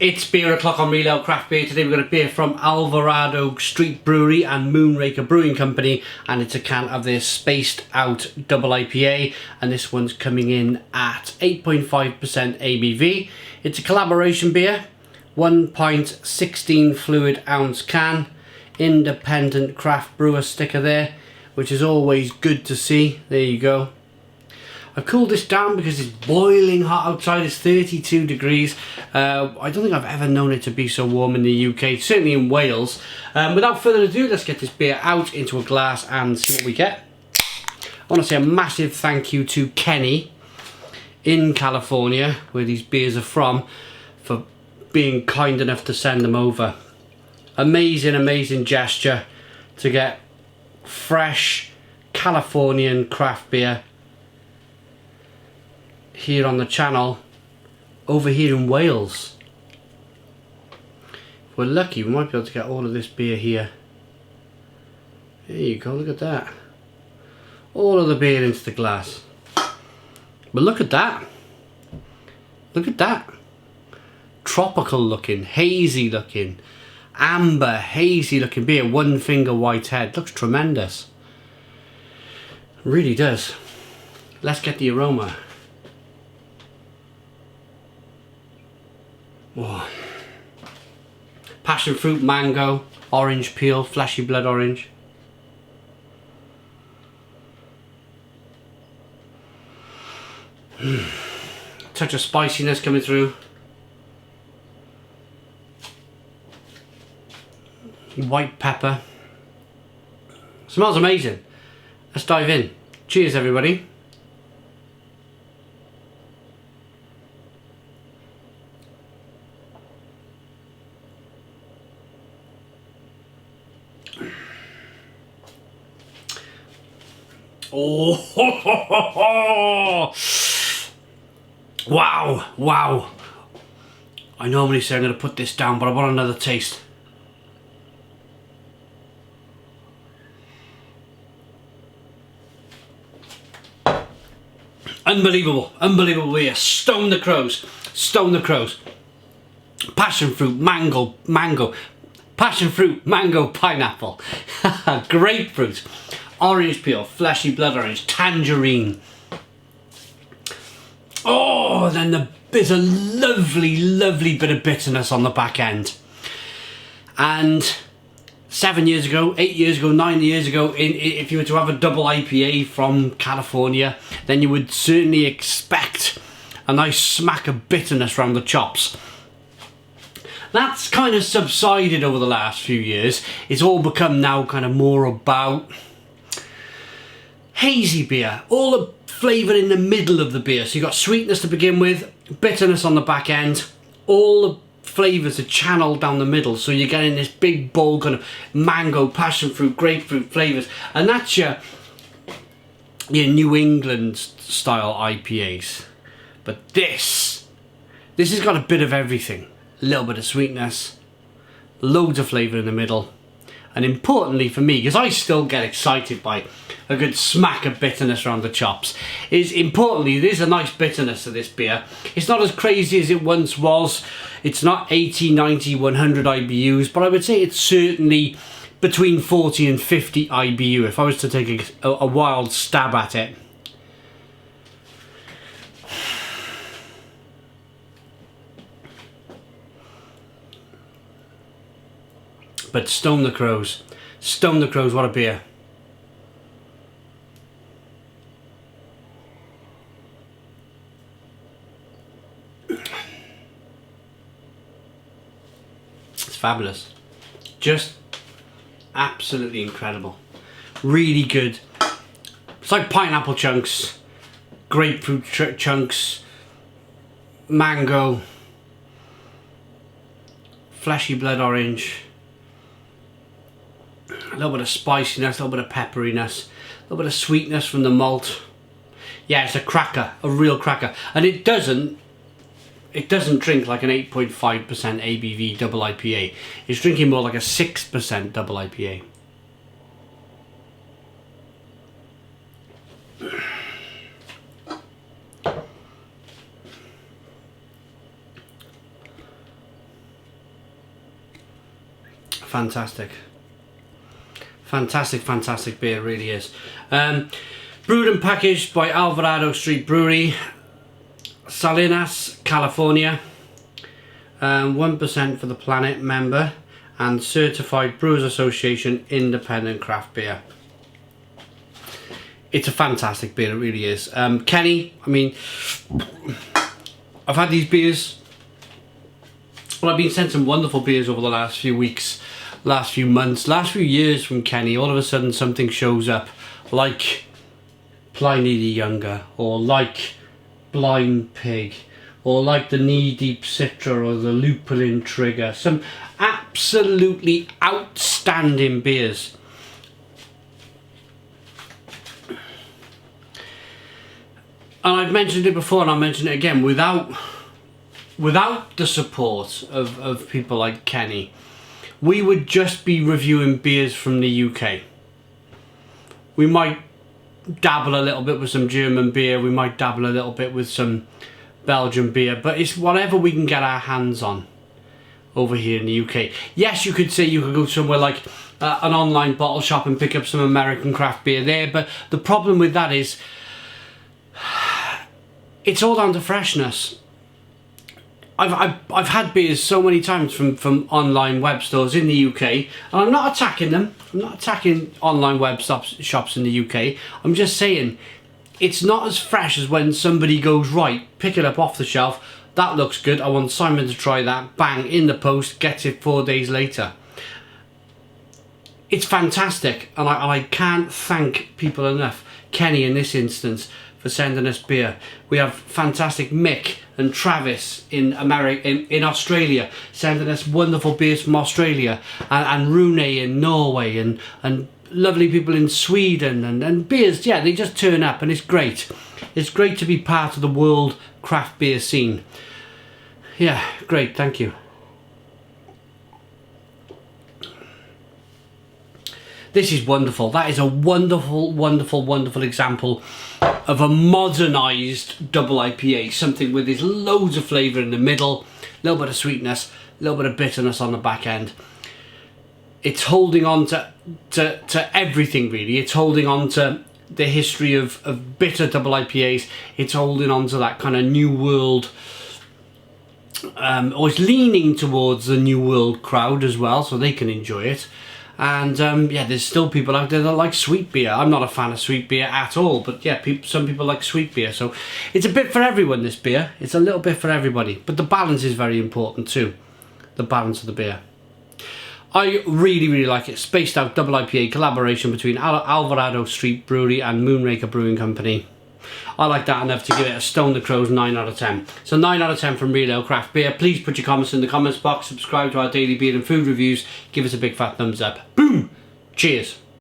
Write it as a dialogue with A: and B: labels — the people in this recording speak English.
A: It's beer o'clock on Real Ale Craft Beer. Today we've got a beer from Alvarado Street Brewery and Moonraker Brewing Company, and it's a can of their Spaced Out Double IPA, and this one's coming in at 8.5% ABV. It's a collaboration beer, 1 pint 16 fluid ounce can, independent craft brewer sticker there, which is always good to see. There you go. I've cooled this down because it's boiling hot outside. It's 32 degrees. I don't think I've ever known it to be so warm in the UK, certainly in Wales. Without further ado, let's get this beer out into a glass and see what we get. I want to say a massive thank you to Kenny in California, where these beers are from, for being kind enough to send them over. Amazing, amazing gesture to get fresh Californian craft beer here on the channel over here in Wales. If we're lucky, we might be able to get all of this beer here. There you go, look at that. All of the beer into the glass. But look at that. Look at that. Tropical looking, hazy looking, amber, hazy looking beer. One finger white head. Looks tremendous. Really does. Let's get the aroma. Oh. Passion fruit, mango, orange peel, fleshy blood orange. Touch of spiciness coming through. White pepper. Smells amazing. Let's dive in. Cheers, everybody. Oh, ho, ho, ho, ho. Wow, wow. I normally say I'm going to put this down, but I want another taste. Unbelievable, unbelievable beer. Stone the crows, stone the crows. Passion fruit, mango, passion fruit, mango, pineapple, grapefruit, orange peel, fleshy blood orange, tangerine. Oh, and then there's a lovely, lovely bit of bitterness on the back end. And 7 years ago, 8 years ago, 9 years ago, if you were to have a double IPA from California, then you would certainly expect a nice smack of bitterness around the chops. That's kind of subsided over the last few years. It's all become now kind of more about hazy beer, all the flavour in the middle of the beer. So you've got sweetness to begin with, bitterness on the back end, all the flavours are channeled down the middle, so you're getting this big bowl kind of mango, passion fruit, grapefruit flavours, and that's your New England style IPAs. But this has got a bit of everything. A little bit of sweetness, loads of flavour in the middle, and importantly for me, because I still get excited by a good smack of bitterness around the chops, is importantly there's a nice bitterness to this beer. It's not as crazy as it once was. It's not 80, 90, 100 IBUs, but I would say it's certainly between 40 and 50 IBU if I was to take a wild stab at it. But stone the crows, what a beer. It's fabulous. Just absolutely incredible. Really good. It's like pineapple chunks, grapefruit chunks, mango, fleshy blood orange. A little bit of spiciness, a little bit of pepperiness, a little bit of sweetness from the malt. Yeah, it's a cracker, a real cracker. And it doesn't drink like an 8.5% ABV double IPA. It's drinking more like a 6% double IPA. fantastic. Fantastic, fantastic beer, it really is. Brewed and packaged by Alvarado Street Brewery, Salinas, California. 1% for the Planet member and Certified Brewers Association independent craft beer. It's a fantastic beer, it really is. Kenny, I mean, I've had these beers. Well, I've been sent some wonderful beers over the last few weeks, last few months, last few years from Kenny. All of a sudden something shows up, like Pliny the Younger, or like Blind Pig, or like the Knee Deep Citra, or the Lupulin Trigger. Some absolutely outstanding beers. And I've mentioned it before and I'll mention it again, without the support of people like Kenny, we would just be reviewing beers from the UK. We might dabble a little bit with some German beer, we might dabble a little bit with some Belgian beer, but it's whatever we can get our hands on over here in the UK. Yes, you could say you could go somewhere like an online bottle shop and pick up some American craft beer there, but the problem with that is it's all down to freshness. I've had beers so many times from online web stores in the UK, and I'm not attacking them. I'm not attacking online web shops in the UK. I'm just saying it's not as fresh as when somebody goes, right, pick it up off the shelf. That looks good. I want Simon to try that. Bang, in the post, gets it 4 days later. It's fantastic, and I can't thank people enough. Kenny, in this instance, for sending us beer. We have fantastic Mick and Travis in Australia, sending us wonderful beers from Australia, and Rune in Norway, and lovely people in Sweden, and beers, yeah, they just turn up, and it's great. It's great to be part of the world craft beer scene. Yeah, great, thank you. This is wonderful. That is a wonderful, wonderful, wonderful example of a modernised double IPA. Something with this loads of flavour in the middle, a little bit of sweetness, a little bit of bitterness on the back end. It's holding on to everything, really. It's holding on to the history of bitter double IPAs. It's holding on to that kind of new world, or it's leaning towards the new world crowd as well, so they can enjoy it. And yeah, there's still people out there that like sweet beer. I'm not a fan of sweet beer at all, but yeah, some people like sweet beer. So it's a bit for everyone, this beer. It's a little bit for everybody. But the balance is very important too. The balance of the beer. I really, really like it. Spaced out double IPA collaboration between Alvarado Street Brewery and Moonraker Brewing Company. I like that enough to give it a Stone the Crows 9 out of 10. So 9 out of 10 from Real Ale Craft Beer. Please put your comments in the comments box. Subscribe to our daily beer and food reviews. Give us a big fat thumbs up. Boom! Cheers.